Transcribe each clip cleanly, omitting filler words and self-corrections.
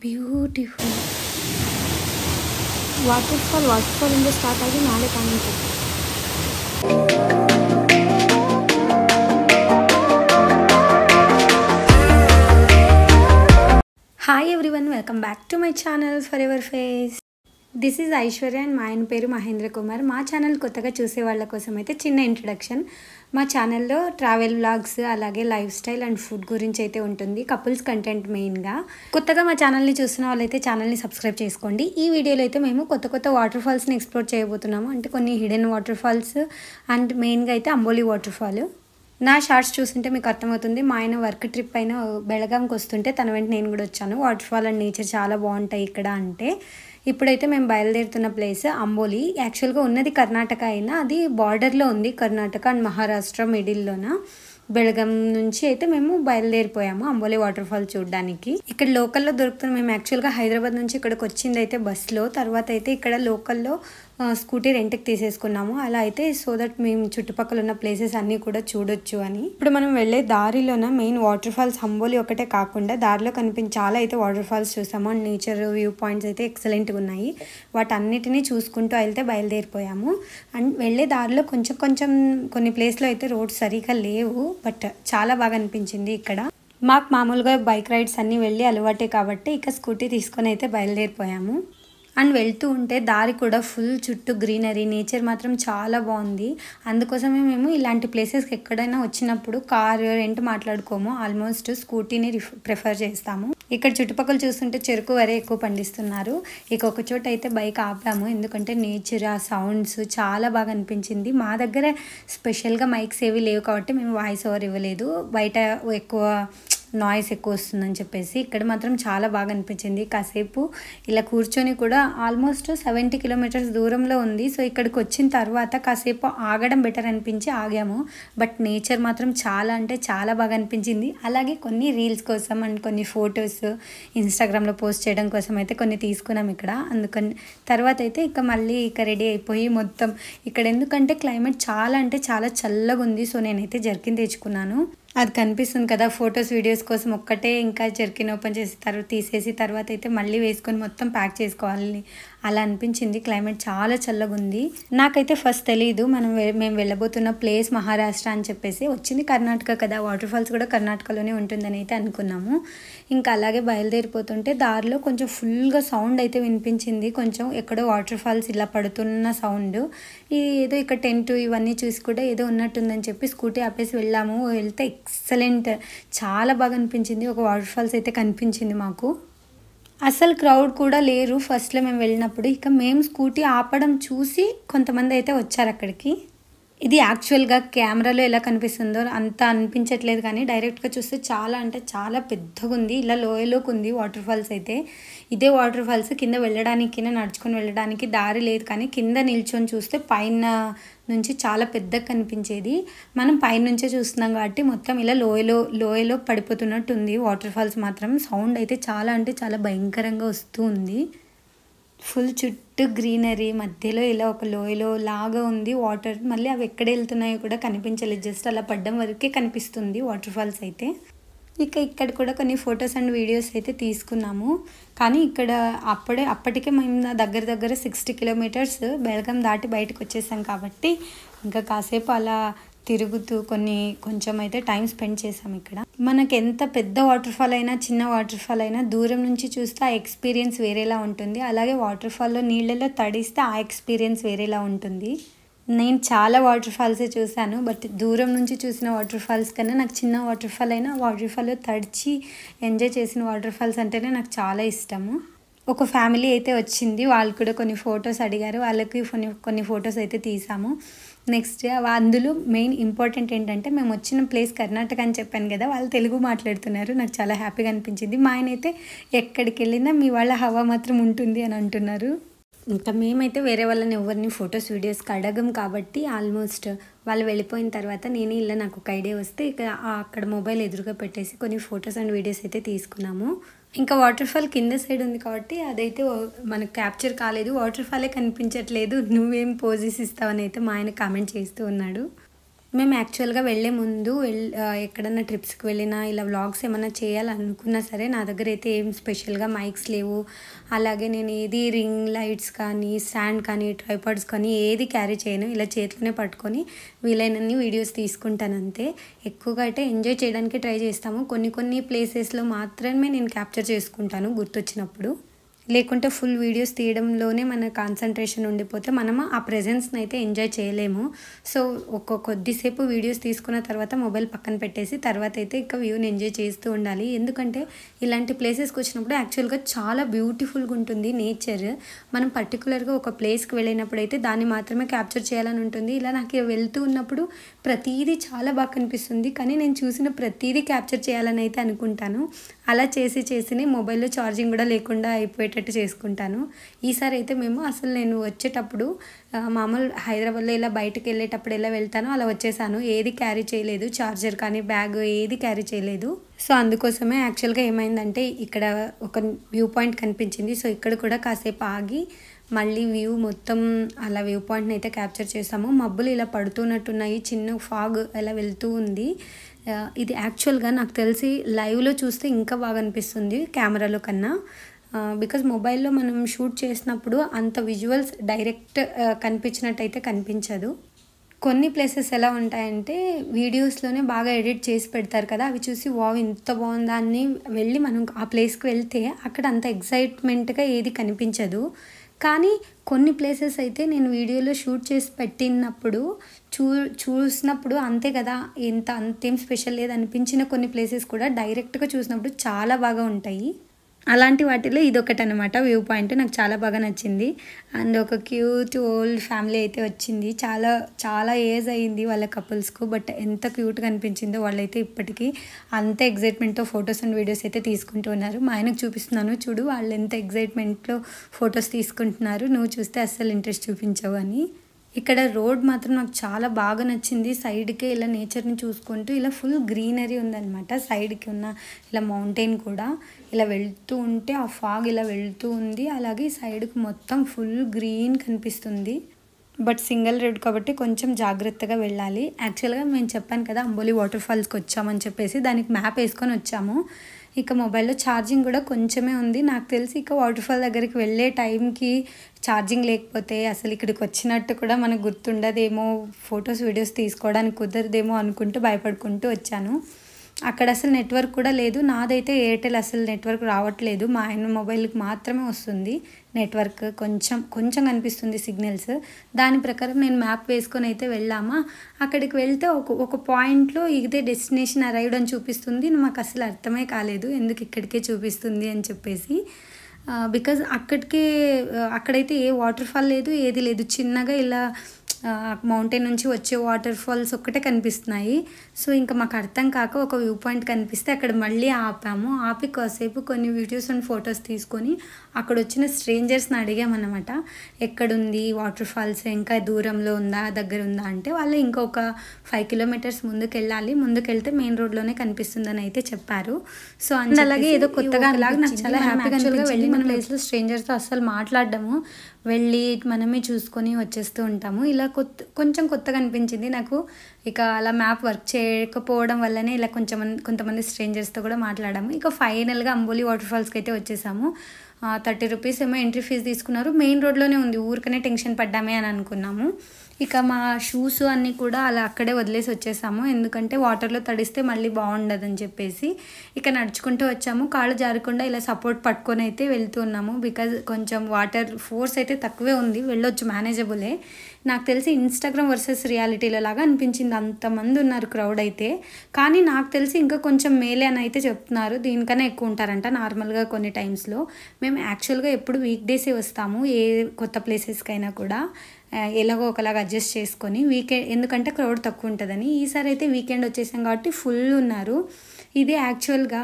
Beautiful waterfall ಇಂದ start ಆಗಿ ನಾಳೆ ಕಾಣುತ್ತೆ. Hi everyone, welcome back to my channel for ever face. This is Aishwarya and మా ఆయన పేరు మహేంద్ర కుమార్. మా ఛానల్ కొత్తగా చూసే వాళ్ళ కోసం అయితే చిన్న ఇంట్రడక్షన్. మా ఛానల్లో ట్రావెల్ వ్లాగ్స్, అలాగే లైఫ్ స్టైల్ అండ్ ఫుడ్ గురించి అయితే ఉంటుంది. కపుల్స్ కంటెంట్ మెయిన్గా. కొత్తగా మా ఛానల్ని చూస్తున్న వాళ్ళైతే ఛానల్ని సబ్స్క్రైబ్ చేసుకోండి. ఈ వీడియోలో అయితే మేము కొత్త వాటర్ ఫాల్స్ని ఎక్స్ప్లోర్ చేయబోతున్నాము. అంటే కొన్ని హిడెన్ వాటర్ ఫాల్స్ అండ్ మెయిన్గా అయితే అంబోలి వాటర్ ఫాల్. నా షార్ట్స్ చూస్తుంటే మీకు అర్థమవుతుంది. మా ఆయన వర్క్ ట్రిప్ పైన బెళగాంకి వస్తుంటే తన వెంట నేను కూడా వచ్చాను. వాటర్ ఫాల్ అండ్ నేచర్ చాలా బాగుంటాయి ఇక్కడ అంటే. ఇప్పుడైతే మేము బయలుదేరుతున్న ప్లేస్ అంబోలి. యాక్చువల్గా ఉన్నది కర్ణాటక అయినా అది బార్డర్లో ఉంది, కర్ణాటక అండ్ మహారాష్ట్ర మిడిల్లోన. బెళగాం నుంచి అయితే మేము బయలుదేరిపోయాము అంబోలి వాటర్ ఫాల్ చూడడానికి. ఇక్కడ లోకల్లో దొరుకుతుంది. మేము యాక్చువల్గా హైదరాబాద్ నుంచి ఇక్కడికి వచ్చింది అయితే బస్లో, తర్వాత అయితే ఇక్కడ లోకల్లో స్కూటీ రెంట్కి తీసేసుకున్నాము. అలా అయితే సో దట్ మేము చుట్టుపక్కల ఉన్న ప్లేసెస్ అన్నీ కూడా చూడొచ్చు అని. ఇప్పుడు మనం వెళ్ళే దారిలోన మెయిన్ వాటర్ ఫాల్స్ అంబోలి ఒకటే కాకుండా దారిలో చాలా అయితే వాటర్ ఫాల్స్ చూసాము. అండ్ నేచర్ వ్యూ పాయింట్స్ అయితే ఎక్సలెంట్గా ఉన్నాయి. వాటన్నిటినీ చూసుకుంటూ అయితే బయలుదేరిపోయాము. అండ్ వెళ్ళే దారిలో కొంచెం కొన్ని ప్లేస్లో అయితే రోడ్స్ సరిగా లేవు, బట్ చాలా బాగా అనిపించింది ఇక్కడ. మాకు మామూలుగా బైక్ రైడ్స్ అన్నీ వెళ్ళి అలవాటే కాబట్టి ఇక స్కూటీ తీసుకొని అయితే బయలుదేరిపోయాము. అండ్ వెళ్తూ ఉంటే దారి కూడా ఫుల్ చుట్టూ గ్రీనరీ, నేచర్ మాత్రం చాలా బాగుంది. అందుకోసమే మేము ఇలాంటి ప్లేసెస్కి ఎక్కడైనా వచ్చినప్పుడు కారు రెంట్ మాట్లాడుకోము, ఆల్మోస్ట్ స్కూటీని ప్రిఫర్ చేస్తాము. ఇక్కడ చుట్టుపక్కల చూస్తుంటే చెరుకు వరే ఎక్కువ పండిస్తున్నారు. ఇక ఒక చోట అయితే బైక్ ఆపాము, ఎందుకంటే నేచర్ ఆ సౌండ్స్ చాలా బాగా అనిపించింది. మా దగ్గర స్పెషల్గా మైక్స్ ఏవి లేవు కాబట్టి మేము వాయిస్ ఓవర్ ఇవ్వలేదు, బయట ఎక్కువ నాయిస్ ఎక్కువ వస్తుందని చెప్పేసి. ఇక్కడ మాత్రం చాలా బాగా అనిపించింది. కాసేపు ఇలా కూర్చొని కూడా ఆల్మోస్ట్ 70 కిలోమీటర్స్ దూరంలో ఉంది. సో ఇక్కడికి వచ్చిన తర్వాత కాసేపు ఆగడం బెటర్ అనిపించి ఆగాము. బట్ నేచర్ మాత్రం చాలా అంటే చాలా బాగా అనిపించింది. అలాగే కొన్ని రీల్స్ కోసం అండ్ కొన్ని ఫొటోస్ ఇన్స్టాగ్రామ్లో పోస్ట్ చేయడం కోసం అయితే కొన్ని తీసుకున్నాం ఇక్కడ. అందుకని తర్వాత అయితే ఇక మళ్ళీ ఇక రెడీ అయిపోయి మొత్తం ఇక్కడ, ఎందుకంటే క్లైమేట్ చాలా అంటే చాలా చల్లగా ఉంది. సో నేనైతే జర్కిన్ తెచ్చుకున్నాను. అది కనిపిస్తుంది కదా, ఫొటోస్ వీడియోస్ కోసం ఒక్కటే ఇంకా జర్కిన్ ఓపెన్ చేసి తీసేసి తర్వాత అయితే మళ్ళీ వేసుకొని మొత్తం ప్యాక్ చేసుకోవాలి అలా అనిపించింది. క్లైమేట్ చాలా చల్లగా ఉంది. నాకైతే ఫస్ట్ తెలియదు మేము వెళ్ళబోతున్న ప్లేస్ మహారాష్ట్ర అని చెప్పేసి. వచ్చింది కర్ణాటక కదా, వాటర్ ఫాల్స్ కూడా కర్ణాటకలోనే ఉంటుందని అయితే అనుకున్నాము. ఇంకా అలాగే బయలుదేరిపోతుంటే దారిలో కొంచెం ఫుల్గా సౌండ్ అయితే వినిపించింది. కొంచెం ఎక్కడో వాటర్ ఫాల్స్ ఇలా పడుతున్న సౌండ్. ఏదో ఇక్కడ టెంట్ ఇవన్నీ చూసి కూడా ఏదో ఉన్నట్టుందని చెప్పి స్కూటీ ఆపేసి వెళ్ళాము. వెళ్తే ఎక్సలెంట్, చాలా బాగా అనిపించింది. ఒక వాటర్ ఫాల్స్ అయితే కనిపించింది మాకు. అసలు క్రౌడ్ కూడా లేరు ఫస్ట్లో మేము వెళ్ళినప్పుడు. ఇక మేము స్కూటీ ఆపడం చూసి కొంతమంది అయితే వచ్చారు అక్కడికి. ఇది యాక్చువల్గా కెమెరాలో ఎలా కనిపిస్తుందో అంత అనిపించట్లేదు, కానీ డైరెక్ట్గా చూస్తే చాలా అంటే చాలా పెద్దగా ఉంది. ఇలా లోయలోకి ఉంది వాటర్ ఫాల్స్ అయితే. ఇదే వాటర్ ఫాల్స్ కింద వెళ్ళడానికి, నడుచుకొని వెళ్ళడానికి దారి లేదు, కానీ కింద నిల్చొని చూస్తే పైన నుంచి చాలా పెద్దగా కనిపించేది. మనం పైనుంచే చూస్తున్నాం కాబట్టి మొత్తం ఇలా లోయలో పడిపోతున్నట్టు ఉంది వాటర్ ఫాల్స్ మాత్రం. సౌండ్ అయితే చాలా అంటే చాలా భయంకరంగా వస్తూ ఉంది. ఫుల్ చుట్టూ గ్రీనరీ, మధ్యలో ఇలా ఒక లోయలో లాగా ఉంది వాటర్. మళ్ళీ అవి ఎక్కడ వెళ్తున్నాయో కూడా కనిపించలేదు, జస్ట్ అలా పడ్డం వరకే కనిపిస్తుంది వాటర్ ఫాల్స్ అయితే. ఇక్కడ కూడా కొన్ని ఫొటోస్ అండ్ వీడియోస్ అయితే తీసుకున్నాము. కానీ ఇక్కడ అప్పటికే మేము దగ్గర 60 కిలోమీటర్స్ బెళగాం దాటి బయటకు వచ్చేసాం కాబట్టి ఇంకా కాసేపు అలా తిరుగుతూ కొంచెం అయితే టైం స్పెండ్ చేసాం ఇక్కడ. మనకు ఎంత పెద్ద వాటర్ ఫాల్ అయినా చిన్న వాటర్ ఫాల్ అయినా దూరం నుంచి చూస్తే ఆ ఎక్స్పీరియన్స్ వేరేలా ఉంటుంది. అలాగే వాటర్ ఫాల్లో నీళ్ళలో తడిస్తే ఆ ఎక్స్పీరియన్స్ వేరేలా ఉంటుంది. నేను చాలా వాటర్ ఫాల్సే చూశాను, బట్ దూరం నుంచి చూసిన వాటర్ ఫాల్స్ కన్నా నాకు చిన్న వాటర్ ఫాల్ అయినా వాటర్ ఫాల్లో తడిచి ఎంజాయ్ చేసిన వాటర్ ఫాల్స్ అంటేనే నాకు చాలా ఇష్టము. ఒక ఫ్యామిలీ అయితే వచ్చింది, వాళ్ళు కూడా కొన్ని ఫొటోస్ అడిగారు, వాళ్ళకి కొన్ని ఫొటోస్ అయితే తీసాము. నెక్స్ట్ అందులో మెయిన్ ఇంపార్టెంట్ ఏంటంటే మేము వచ్చిన ప్లేస్ కర్ణాటక అని చెప్పాను కదా, వాళ్ళు తెలుగు మాట్లాడుతున్నారు. నాకు చాలా హ్యాపీగా అనిపించింది. మా ఆయన అయితే ఎక్కడికి వెళ్ళినా మీ వాళ్ళ హవా మాత్రం ఉంటుంది అని అంటున్నారు. ఇంకా మేమైతే వేరే వాళ్ళని ఎవరిని ఫొటోస్ వీడియోస్కి అడగం కాబట్టి ఆల్మోస్ట్ వాళ్ళు వెళ్ళిపోయిన తర్వాత నేనే ఇలా నాకు ఒక ఐడియా వస్తే ఇక అక్కడ మొబైల్ ఎదురుగా పెట్టేసి కొన్ని ఫొటోస్ అండ్ వీడియోస్ అయితే తీసుకున్నాము. ఇంకా వాటర్ ఫాల్ కింద సైడ్ ఉంది కాబట్టి అదైతే మనకు క్యాప్చర్ కాలేదు, వాటర్ ఫాలే కనిపించట్లేదు, నువ్వేం పోజెస్ ఇస్తావని అయితే మా ఆయన కామెంట్ చేస్తూ ఉన్నాడు. మేము యాక్చువల్గా వెళ్ళే ముందు ఎక్కడన్నా ట్రిప్స్కి వెళ్ళినా ఇలా వ్లాగ్స్ ఏమైనా చేయాలనుకున్నా సరే నా దగ్గర అయితే ఏం స్పెషల్గా మైక్స్ లేవు. అలాగే నేను ఏది రింగ్ లైట్స్ కానీ స్టాండ్ కానీ ట్రైపాడ్స్ కానీ ఏది క్యారీ చేయను. ఇలా చేతిలోనే పట్టుకొని వీలైనన్ని వీడియోస్ తీసుకుంటాను అంతే. ఎక్కువగా అయితే ఎంజాయ్ చేయడానికి ట్రై చేస్తాము. కొన్ని ప్లేసెస్లో మాత్రమే నేను క్యాప్చర్ చేసుకుంటాను గుర్తొచ్చినప్పుడు. లేకుంటే ఫుల్ వీడియోస్ తీయడంలోనే మన కాన్సన్ట్రేషన్ ఉండిపోతే మనము ఆ ప్రెజెన్స్ని అయితే ఎంజాయ్ చేయలేము. సో కొద్దిసేపు వీడియోస్ తీసుకున్న తర్వాత మొబైల్ పక్కన పెట్టేసి తర్వాత అయితే ఇక వ్యూని ఎంజాయ్ చేస్తూ ఉండాలి. ఎందుకంటే ఇలాంటి ప్లేసెస్కి వచ్చినప్పుడు యాక్చువల్గా చాలా బ్యూటిఫుల్గా ఉంటుంది నేచర్. మనం పర్టికులర్గా ఒక ప్లేస్కి వెళ్ళినప్పుడు అయితే దాన్ని మాత్రమే క్యాప్చర్ చేయాలని ఉంటుంది. ఇలా నాకు వెళ్తూ ఉన్నప్పుడు ప్రతీదీ చాలా బాగా కనిపిస్తుంది, కానీ నేను చూసిన ప్రతీదీ క్యాప్చర్ చేయాలని అయితే అనుకుంటాను. అలా చేసి మొబైల్లో ఛార్జింగ్ కూడా లేకుండా అయిపోయేటట్టు చేసుకుంటాను. ఈసారి అయితే నేను వచ్చేటప్పుడు మామూలు హైదరాబాద్లో ఇలా బయటకు వెళ్ళేటప్పుడు ఎలా వెళ్తానో అలా వచ్చేసాను. ఏది క్యారీ చేయలేదు, ఛార్జర్ కానీ బ్యాగ్ ఏది క్యారీ చేయలేదు. సో అందుకోసమే యాక్చువల్గా ఏమైందంటే ఇక్కడ ఒక వ్యూ పాయింట్ కనిపించింది. సో ఇక్కడ కూడా కాసేపు ఆగి మళ్ళీ వ్యూ మొత్తం అలా వ్యూ పాయింట్ని అయితే క్యాప్చర్ చేసాము. మబ్బులు ఇలా పడుతున్నట్టున్నాయి, చిన్న ఫాగ్ అలా వెళ్తూ ఉంది. ఇది యాక్చువల్గా నాకు తెలిసి లైవ్లో చూస్తే ఇంకా బాగా అనిపిస్తుంది కెమెరాలో కన్నా. బికాజ్ మొబైల్లో మనం షూట్ చేసినప్పుడు అంత విజువల్స్ డైరెక్ట్ కనిపించినట్టయితే కనిపించదు. కొన్ని ప్లేసెస్ ఎలా ఉంటాయంటే వీడియోస్లోనే బాగా ఎడిట్ చేసి పెడతారు కదా, అవి చూసి వావ్ ఇంత బాగుందా అని వెళ్ళి మనం ఆ ప్లేస్కి వెళ్తే అక్కడ అంత ఎక్సైట్మెంట్గా ఏది కనిపించదు. కానీ కొన్ని ప్లేసెస్ అయితే నేను వీడియోలో షూట్ చేసి పెట్టినప్పుడు చూసినప్పుడు అంతే కదా, అంతేం స్పెషల్ లేదు అనిపించిన కొన్ని ప్లేసెస్ కూడా డైరెక్ట్గా చూసినప్పుడు చాలా బాగా ఉంటాయి. అలాంటి వాటిలో ఇదొకటి అనమాట వ్యూ పాయింట్. నాకు చాలా బాగా నచ్చింది. అండ్ ఒక క్యూట్ ఓల్డ్ ఫ్యామిలీ అయితే వచ్చింది. చాలా ఏజ్ అయ్యింది వాళ్ళ కపుల్స్కు, బట్ ఎంత క్యూట్గా అనిపించిందో. వాళ్ళైతే ఇప్పటికీ అంత ఎగ్జైట్మెంట్తో ఫొటోస్ అండ్ వీడియోస్ అయితే తీసుకుంటూ ఉన్నారు. మా ఆయనకు చూపిస్తున్నాను, చూడు వాళ్ళు ఎంత ఎగ్జైట్మెంట్లో ఫొటోస్ తీసుకుంటున్నారు, నువ్వు చూస్తే అస్సలు ఇంట్రెస్ట్ చూపించవు అని. ఇక్కడ రోడ్ మాత్రం నాకు చాలా బాగా నచ్చింది. సైడ్కే ఇలా నేచర్ని చూసుకుంటూ ఇలా ఫుల్ గ్రీనరీ ఉందన్నమాట. సైడ్కి ఉన్న ఇలా మౌంటైన్ కూడా ఇలా వెళ్తూ ఉంటే ఆ ఫాగ్ ఇలా వెళ్తూ ఉంది. అలాగే సైడ్కి మొత్తం ఫుల్ గ్రీన్ కనిపిస్తుంది. బట్ సింగిల్ రోడ్ కాబట్టి కొంచెం జాగ్రత్తగా వెళ్ళాలి. యాక్చువల్గా మేము చెప్పాను కదా అంబోలి వాటర్ ఫాల్స్కి వచ్చామని చెప్పేసి, దానికి మ్యాప్ వేసుకొని వచ్చాము. ఇక మొబైల్లో ఛార్జింగ్ కూడా కొంచెమే ఉంది. నాకు తెలిసి ఇక వాటర్ ఫాల్ దగ్గరికి వెళ్ళే టైంకి ఛార్జింగ్ లేకపోతే అసలు ఇక్కడికి వచ్చినట్టు కూడా మనకు గుర్తుండదేమో, ఫొటోస్ వీడియోస్ తీసుకోవడానికి కుదరదేమో అనుకుంటూ భయపడుకుంటూ వచ్చాను. అక్కడ అసలు నెట్వర్క్ కూడా లేదు. నాదైతే ఎయిర్టెల్ అసలు నెట్వర్క్ రావట్లేదు. మా ఆయన మొబైల్కి మాత్రమే వస్తుంది నెట్వర్క్, కొంచెం కనిపిస్తుంది సిగ్నల్స్. దాని ప్రకారం నేను మ్యాప్ వేసుకొని అయితే వెళ్ళామా. అక్కడికి వెళ్తే ఒక పాయింట్లో ఇదే డెస్టినేషన్ అరైవ్డ్ అని చూపిస్తుంది. మాకు అసలు అర్థమే కాలేదు ఎందుకు ఇక్కడికే చూపిస్తుంది అని చెప్పేసి. బికాజ్ అక్కడైతే ఏ వాటర్ ఫాల్ లేదు, ఏది లేదు. చిన్నగా ఇలా మౌంటైన్ నుంచి వచ్చే వాటర్ ఫాల్స్ ఒక్కటే కనిపిస్తున్నాయి. సో ఇంకా మాకు అర్థం కాక ఒక వ్యూ పాయింట్ కనిపిస్తే అక్కడ మళ్ళీ ఆపి కాసేపు కొన్ని వీడియోస్ అండ్ ఫొటోస్ తీసుకొని అక్కడ వచ్చిన స్ట్రేంజర్స్ని అడిగామన్నమాట, ఎక్కడుంది వాటర్ ఫాల్స్, ఇంకా దూరంలో ఉందా దగ్గర ఉందా అంటే వాళ్ళు ఇంకొక 5 కిలోమీటర్స్ ముందుకెళ్ళాలి, ముందుకెళ్తే మెయిన్ రోడ్లోనే కనిపిస్తుందని అయితే చెప్పారు. సో అలాగే ఏదో కొత్తగా అలాగే నాకు చాలా హ్యాపీగా వెళ్ళి మన ప్లేస్లో స్ట్రేంజర్స్తో అస్సలు మాట్లాడడము, వెళ్ళి మనమే చూసుకొని వచ్చేస్తూ ఉంటాము. ఇలా కొంచెం కొత్తగా అనిపించింది నాకు. ఇక అలా మ్యాప్ వర్క్ చేయకపోవడం వల్లనే ఇలా కొంతమంది స్ట్రేంజర్స్తో కూడా మాట్లాడాము. ఇక ఫైనల్గా అంబోలి వాటర్ ఫాల్స్కి అయితే వచ్చేసాము. 30 రూపీస్ ఏమో ఎంట్రీ ఫీజు తీసుకున్నారు. మెయిన్ రోడ్లోనే ఉంది, ఊరికనే టెన్షన్ పడ్డామే అని అనుకున్నాము. ఇక మా షూస్ అన్నీ కూడా అలా అక్కడే వదిలేసి వచ్చేసాము, ఎందుకంటే వాటర్లో తడిస్తే మళ్ళీ బాగుండదని చెప్పేసి. ఇక నడుచుకుంటూ వచ్చాము, కాళ్ళు జారకుండా ఇలా సపోర్ట్ పట్టుకొని అయితే వెళ్తూ ఉన్నాము. బికాజ్ కొంచెం వాటర్ ఫోర్స్ అయితే తక్కువే ఉంది, వెళ్ళొచ్చు, మేనేజబులే. నాకు తెలిసి ఇన్స్టాగ్రామ్ వర్సెస్ రియాలిటీలో లాగా అనిపించింది, అంతమంది ఉన్నారు క్రౌడ్ అయితే. కానీ నాకు తెలిసి ఇంకా కొంచెం మేలే అని అయితే చెప్తున్నారు, దీనికన్నా ఎక్కువ ఉంటారంట నార్మల్గా కొన్ని టైమ్స్లో. మేము యాక్చువల్గా ఎప్పుడు వీక్ డేసే వస్తాము ఏ కొత్త ప్లేసెస్కైనా కూడా, ఎలాగో ఒకలాగా అడ్జస్ట్ చేసుకొని. వీకెండ్ ఎందుకంటే క్రౌడ్ తక్కువ ఉంటుందని. ఈసారి అయితే వీకెండ్ వచ్చేసాం కాబట్టి ఫుల్ ఉన్నారు. ఇది యాక్చువల్గా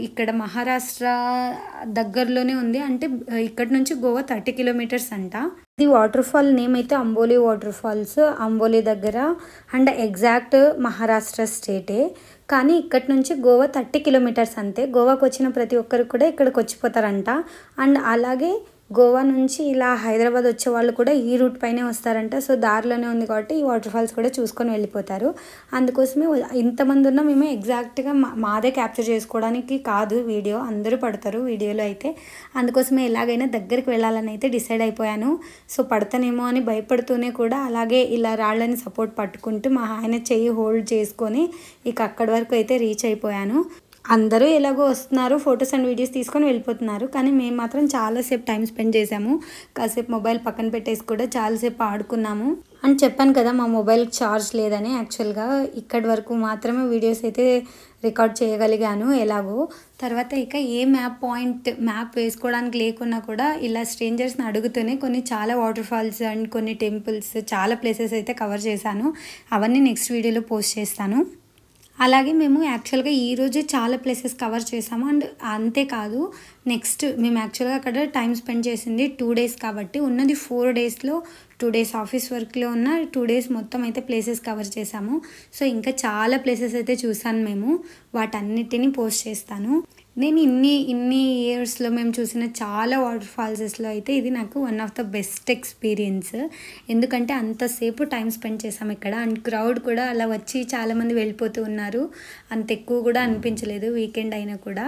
ఇక్కడ మహారాష్ట్ర దగ్గరలోనే ఉంది, అంటే ఇక్కడ నుంచి గోవా 30 కిలోమీటర్స్ అంట. ఇది వాటర్ ఫాల్ నేమ్ అయితే అంబోలి వాటర్ ఫాల్స్, అంబోలి దగ్గర అండ్ ఎగ్జాక్ట్ మహారాష్ట్ర స్టేటే. కానీ ఇక్కడి నుంచి గోవా 30 కిలోమీటర్స్ అంతే. గోవాకు వచ్చిన ప్రతి ఒక్కరు కూడా ఇక్కడికి వచ్చిపోతారంట. అండ్ అలాగే గోవా నుంచి ఇలా హైదరాబాద్ వచ్చే వాళ్ళు కూడా ఈ రూట్ పైనే వస్తారంట. సో దారిలోనే ఉంది కాబట్టి ఈ వాటర్ ఫాల్స్ కూడా చూసుకొని వెళ్ళిపోతారు. అందుకోసమే ఇంతమంది ఉన్నా మేము ఎగ్జాక్ట్గా మాదే క్యాప్చర్ చేసుకోవడానికి కాదు వీడియో, అందరూ పడతారు వీడియోలో అయితే. అందుకోసమే ఎలాగైనా దగ్గరికి వెళ్ళాలని అయితే డిసైడ్ అయిపోయాను. సో పడతానేమో అని భయపడుతూనే కూడా అలాగే ఇలా రాళ్ళని సపోర్ట్ పట్టుకుంటూ మా ఆయన చెయ్యి హోల్డ్ చేసుకొని ఇక అక్కడి వరకు అయితే రీచ్ అయిపోయాను. అందరూ ఎలాగో వస్తున్నారు, ఫొటోస్ అండ్ వీడియోస్ తీసుకొని వెళ్ళిపోతున్నారు. కానీ మేము మాత్రం చాలాసేపు టైం స్పెండ్ చేసాము. కాసేపు మొబైల్ పక్కన పెట్టేసి కూడా చాలాసేపు ఆడుకున్నాము. అని చెప్పాను కదా మా మొబైల్కి ఛార్జ్ లేదని. యాక్చువల్గా ఇక్కడి వరకు మాత్రమే వీడియోస్ అయితే రికార్డ్ చేయగలిగాను ఎలాగో. తర్వాత ఇక ఏ మ్యాప్ వేసుకోవడానికి లేకున్నా కూడా ఇలా స్ట్రేంజర్స్ని అడుగుతూనే చాలా వాటర్ ఫాల్స్ అండ్ కొన్ని టెంపుల్స్, చాలా ప్లేసెస్ అయితే కవర్ చేశాను. అవన్నీ నెక్స్ట్ వీడియోలో పోస్ట్ చేస్తాను. అలాగే మేము యాక్చువల్గా ఈరోజు చాలా ప్లేసెస్ కవర్ చేసాము. అండ్ అంతేకాదు నెక్స్ట్ మేము యాక్చువల్గా అక్కడ టైం స్పెండ్ చేసింది 2 days కాబట్టి ఉన్నది 4 daysలో 2 days ఆఫీస్ వర్క్లో ఉన్న 2 days మొత్తం అయితే ప్లేసెస్ కవర్ చేసాము. సో ఇంకా చాలా ప్లేసెస్ అయితే చూసాను మేము, వాటన్నిటిని పోస్ట్ చేస్తాను. నేను ఇన్ని ఇయర్స్లో మేము చూసిన చాలా వాటర్ ఫాల్సెస్లో అయితే ఇది నాకు one of the best experience. ఎందుకంటే అంతసేపు టైం స్పెండ్ చేసాము ఇక్కడ. అండ్ క్రౌడ్ కూడా అలా వచ్చి చాలామంది వెళ్ళిపోతూ ఉన్నారు. అంత ఎక్కువ కూడా అనిపించలేదు వీకెండ్ అయినా కూడా.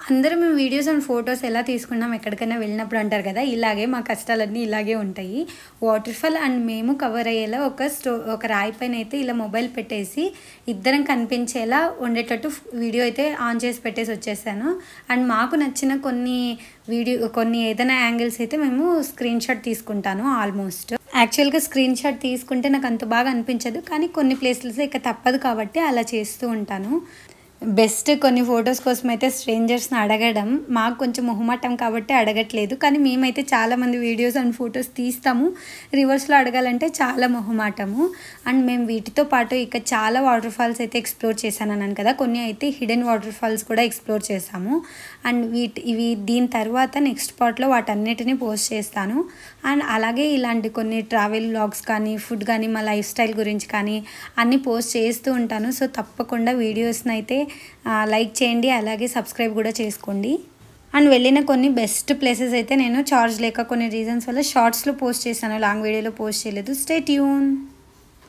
అందరూ మేము వీడియోస్ అండ్ ఫొటోస్ ఎలా తీసుకున్నాం ఎక్కడికైనా వెళ్ళినప్పుడు అంటారు కదా, ఇలాగే మా కష్టాలన్నీ ఇలాగే ఉంటాయి. వాటర్ ఫాల్ అండ్ మేము కవర్ అయ్యేలా ఒక రాయి పైన అయితే ఇలా మొబైల్ పెట్టేసి ఇద్దరం కనిపించేలా ఉండేటట్టు వీడియో అయితే ఆన్ చేసి పెట్టేసి వచ్చేసాను. అండ్ మాకు నచ్చిన కొన్ని ఏదైనా యాంగిల్స్ అయితే మేము స్క్రీన్ షాట్ తీసుకుంటాను. ఆల్మోస్ట్ యాక్చువల్గా స్క్రీన్ షాట్ తీసుకుంటే నాకు అంత బాగా అనిపించదు, కానీ కొన్ని ప్లేసెస్ ఇక తప్పదు కాబట్టి అలా చేస్తూ ఉంటాను. బెస్ట్ కొన్ని ఫొటోస్ కోసం అయితే స్ట్రేంజర్స్ని అడగడం మాకు కొంచెం మొహమాటం కాబట్టి అడగట్లేదు. కానీ మేమైతే చాలామంది వీడియోస్ అండ్ ఫొటోస్ తీస్తాము, రివర్స్లో అడగాలంటే చాలా మొహమాటము. అండ్ మేము వీటితో పాటు ఇక చాలా వాటర్ ఫాల్స్ అయితే ఎక్స్ప్లోర్ చేశాను అన్నాను కదా, కొన్ని అయితే హిడెన్ వాటర్ ఫాల్స్ కూడా ఎక్స్ప్లోర్ చేశాము. అండ్ దీని తర్వాత నెక్స్ట్ పార్ట్లో వాటన్నిటిని పోస్ట్ చేస్తాను. అండ్ అలాగే ఇలాంటి కొన్ని ట్రావెల్ వ్లాగ్స్ కానీ, ఫుడ్ కానీ, మా లైఫ్ స్టైల్ గురించి కానీ అన్నీ పోస్ట్ చేస్తూ ఉంటాను. సో తప్పకుండా వీడియోస్ని అయితే లైక్ చేయండి, అలాగే సబ్స్క్రైబ్ కూడా చేసుకోండి. అండ్ వెళ్ళిన కొన్ని బెస్ట్ ప్లేసెస్ అయితే నేను ఛార్జ్ లేక కొన్ని రీజన్స్ వల్ల షార్ట్స్లో పోస్ట్ చేశాను, లాంగ్ వీడియోలో పోస్ట్ చేయలేదు. Stay tune.